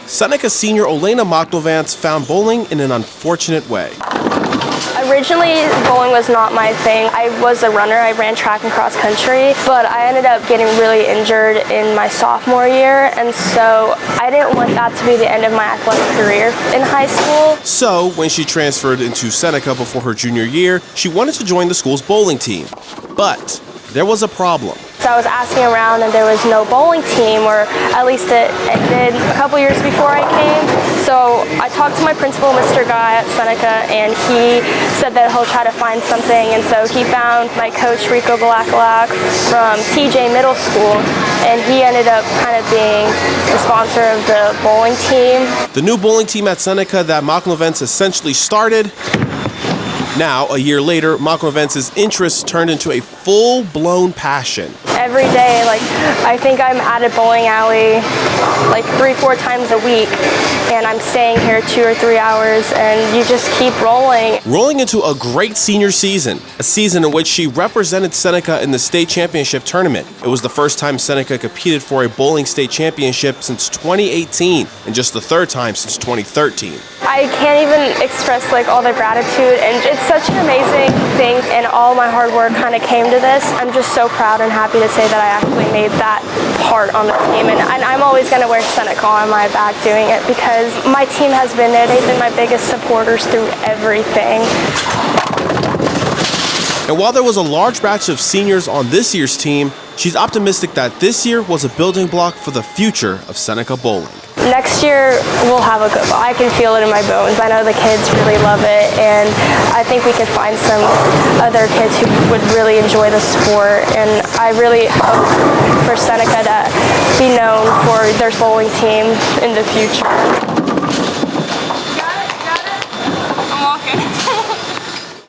Seneca senior Olena Makhnovets found bowling in an unfortunate way. Originally, bowling was not my thing. I was a runner. I ran track and cross country, but I ended up getting really injured in my sophomore year, and so I didn't want that to be the end of my athletic career in high school. So, when she transferred into Seneca before her junior year, she wanted to join the school's bowling team. But there was a problem. So I was asking around, and there was no bowling team, or at least it ended a couple years before I came. So I talked to my principal, Mr. Guy at Seneca, and he said that he'll try to find something. And so he found my coach, Rico Balakalak, from TJ Middle School, and he ended up kind of being the sponsor of the bowling team. The new bowling team at Seneca that Makhnovets essentially started. Now, a year later, Makhnovets' interest turned into a full-blown passion. Every day, I think I'm at a bowling alley 3-4 times a week, and I'm staying here 2 or 3 hours, and you just keep rolling. Rolling into a great senior season, a season in which she represented Seneca in the state championship tournament. It was the first time Seneca competed for a bowling state championship since 2018, and just the third time since 2013. I can't even express all the gratitude, and it's such an amazing thing, and all my hard work kind of came to this. I'm just so proud and happy to say that I actually made that part on the team, and I'm always going to wear Seneca on my back doing it because my team has been there. They've been my biggest supporters through everything. And while there was a large batch of seniors on this year's team, she's optimistic that this year was a building block for the future of Seneca bowling. Next year, we'll have a good ball. I can feel it in my bones. I know the kids really love it, and I think we could find some other kids who would really enjoy the sport, and I really hope for Seneca to be known for their bowling team in the future.